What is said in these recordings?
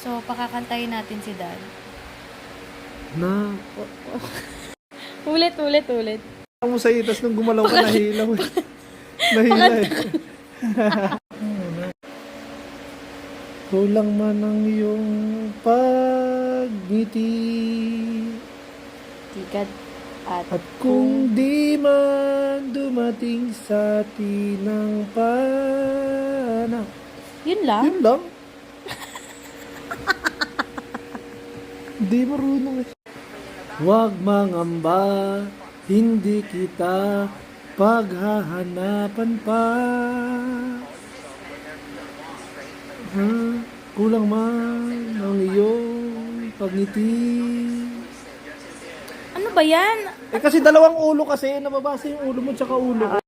So, pakakantayin natin si Dad. Na, Ulit. mo sa itas nung gumalaw ka, nahilaw eh. Nahila eh. Kulang man ang iyong pagngiti, Tikat at kung di man dumating sa atin ang panak. Yun lang? Yun lang. Di marunong eh. Huwag mangamba, hindi kita paghahanapan pa. Kulang man ang iyong pagngiti. Ano ba yan? Eh kasi dalawang ulo kasi, nababasa yung ulo mo tsaka ulo ko.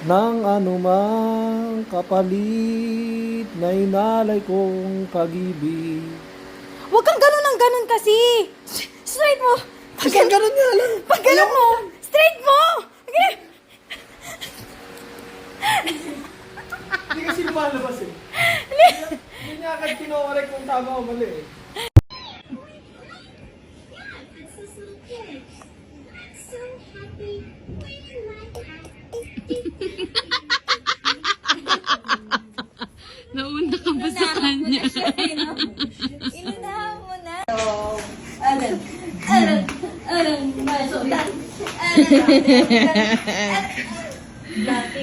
Nang anumang kapalit na inalay kong pag-ibig. Huwag kang ganun kasi! Straight mo! Kasi ganun nga lang. Pag ganun mo! Straight mo! Okay. Hindi kasi lumalabas eh. Hindi niya agad kinokorek kung tama o mali eh. Nauna ka ba sa kanya? Inunahan mo na. Masulat. Dati.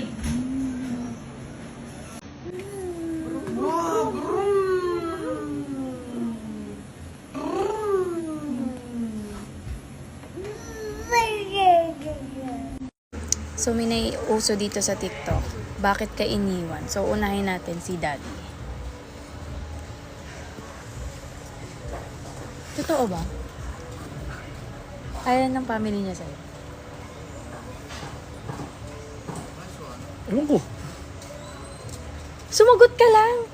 So, may naiuso dito sa TikTok. Bakit ka iniwan? So, unahin natin si Daddy. Totoo ba? Ayaw ng family niya sa'yo. Ewan ko. Sumagot ka lang!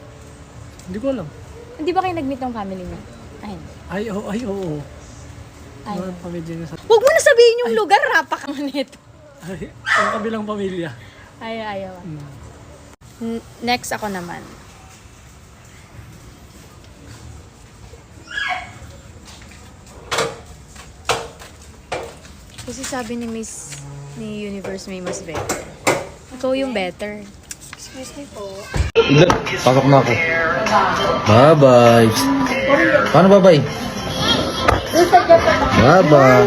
Hindi ko alam. Hindi ba kayo nag-meet ng family niya? Ayun. Ay, oo. Ay. Mga pamilya niya sa... Huwag mo na sabihin yung lugar, rapa ka nito. Ay, ang kabilang pamilya. Ayaw. Next ako naman. Kasi sabi ni Miss ni Universe may mas better. Ikaw yung better. Excuse me po. Pasok na ako. Bye-bye. Paano bye-bye? Bye-bye.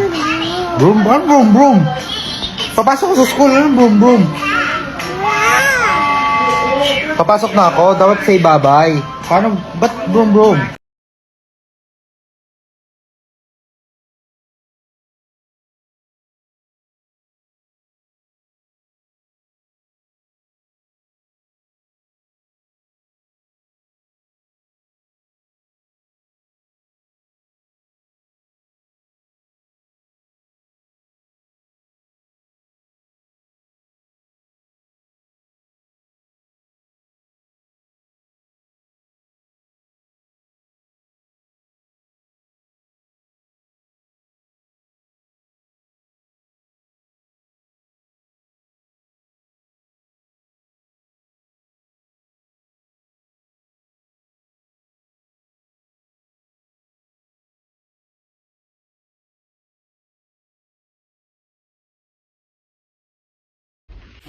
Broom. Papasok ko sa school. Ano broom? Papasok na ako. Dapat say bye-bye. Paano? Ba't broom?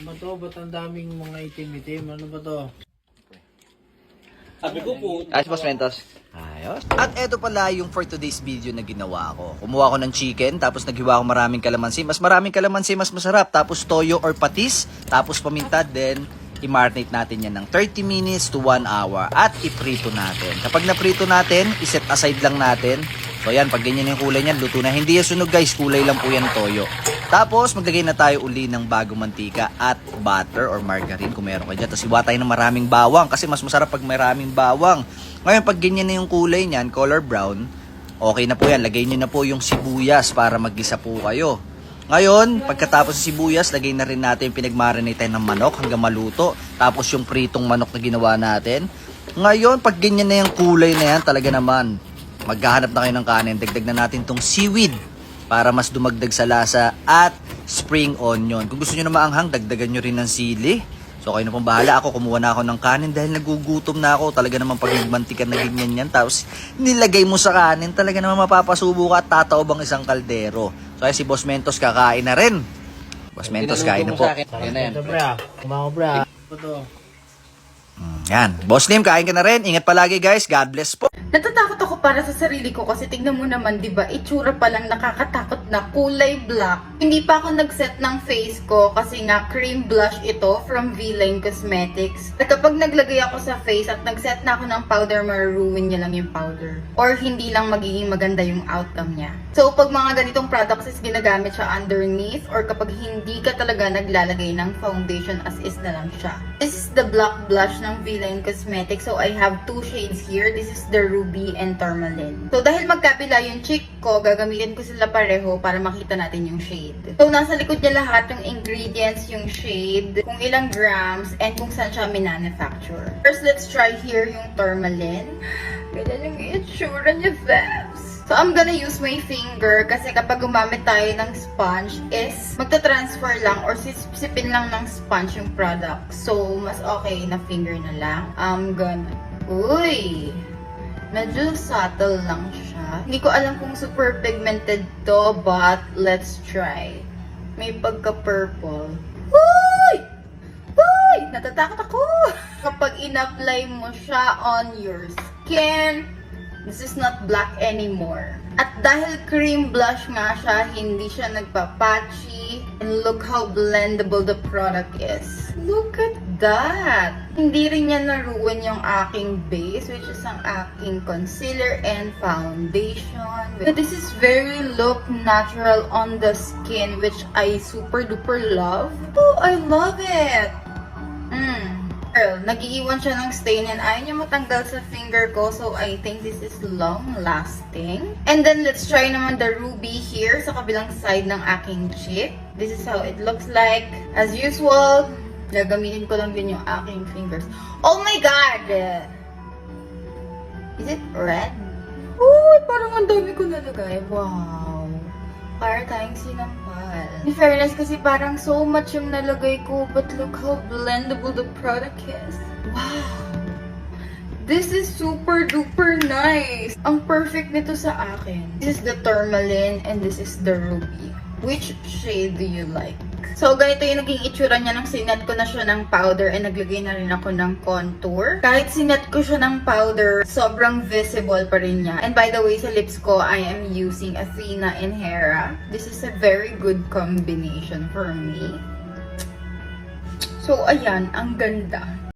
Ano ba to? Ba't ang daming mga itim-itim? Ano ba to? Ayos, Boss Mentos. Ayos. At eto pala yung for today's video na ginawa ko. Kumuha ko ng chicken, tapos naghiwa ko maraming kalamansi. Mas maraming kalamansi, mas masarap. Tapos toyo or patis, tapos paminta, then i-marinate natin yan ng 30 minutes to 1 hour. At iprito natin. Kapag naprito natin, iset aside lang natin. So yan, pag ganyan yung kulay niyan, luto na. Hindi yan sunog guys, kulay lang po yan toyo. Tapos maglagay na tayo uli ng bagong mantika at butter or margarine kung meron ka dyan. Tapos iwa tayo ng maraming bawang kasi mas masarap pag maraming bawang. Ngayon pag ganyan na yung kulay niyan, color brown, okay na po yan. Lagay nyo na po yung sibuyas para maggisa po kayo. Ngayon, pagkatapos sa sibuyas, lagay na rin natin yung pinagmarinate ng manok hanggang maluto. Tapos yung pritong manok na ginawa natin. Ngayon, pag ganyan na yung kulay na yan, talaga naman, maghahanap na kayo ng kanin. Dagdag na natin tong seaweed para mas dumagdag sa lasa at spring onion. Kung gusto nyo na maanghang, dagdagan nyo rin ng sili. So kayo na pong bahala. Ako kumuha na ako ng kanin dahil nagugutom na ako. Talaga naman pag nagmantikan na ganyan yan. Tapos nilagay mo sa kanin, talaga naman mapapasubo ka at tataob ang isang kaldero. So ay si Boss Mentos kakain na rin. Boss Mentos kain na po. Yan na yan. Yan. Boss Lim, kain ka na rin. Ingat palagi guys. God bless po. Natatakot ako para sa sarili ko kasi tignan mo naman, di ba, itsura pa lang nakakatakot na kulay black. Hindi pa ako nag-set ng face ko kasi nga cream blush ito from V-Line Cosmetics. At kapag naglagay ako sa face at nag-set na ako ng powder, maruruin niya lang yung powder. Or hindi lang magiging maganda yung outcome niya. So, pag mga ganitong products is ginagamit siya underneath or kapag hindi ka talaga naglalagay ng foundation as is na lang siya. This is the black blush ng V-Line Cosmetics. So, I have two shades here. This is the Ruby and Tourmaline. So, dahil magkapila yung cheek ko, gagamitin ko sila pareho para makita natin yung shade. So, nasa likod niya lahat yung ingredients, yung shade, kung ilang grams, and kung saan siya minanufacture. First, let's try here yung Tourmaline. Ganyan yung itsura niya, Fabs. So, I'm gonna use my finger kasi kapag gumamit tayo ng sponge is magta-transfer lang or sipsipin lang ng sponge yung product. So, mas okay na finger na lang. I'm gonna... Uy! Medyo subtle lang siya. Hindi ko alam kung super pigmented to, but let's try. May pagka-purple. Uy! Uy! Natatakot ako! Kapag in-apply mo siya on your skin, this is not black anymore. At dahil cream blush nga siya, hindi siya nagpapatchy. And look how blendable the product is. Look at that! Hindi rin niya na-ruin yung aking base, which is ang aking concealer and foundation. This is very look natural on the skin, which I super duper love. Oh, I love it! Girl, nag-iiwan siya ng stain and ayaw niya matanggal sa finger ko. So, I think this is long-lasting. And then, let's try naman the Ruby here sa kabilang side ng aking cheek. This is how it looks like. As usual, gagamitin ko lang din yung aking fingers. Oh my God! Is it red? Uy, parang ang dami ko nalagay. Wow! Para tayong sinampal. In fairness, kasi parang so much yung nalagay ko, but look how blendable the product is. Wow! This is super duper nice! Ang perfect nito sa akin. This is the Tourmaline and this is the Ruby. Which shade do you like? So, ganito yung naging itsura niya nang sinet ko na siya ng powder and naglagay na rin ako ng contour. Kahit sinet ko siya ng powder, sobrang visible pa rin niya. And by the way, sa lips ko, I am using Athena and Hera. This is a very good combination for me. So, ayan, ang ganda.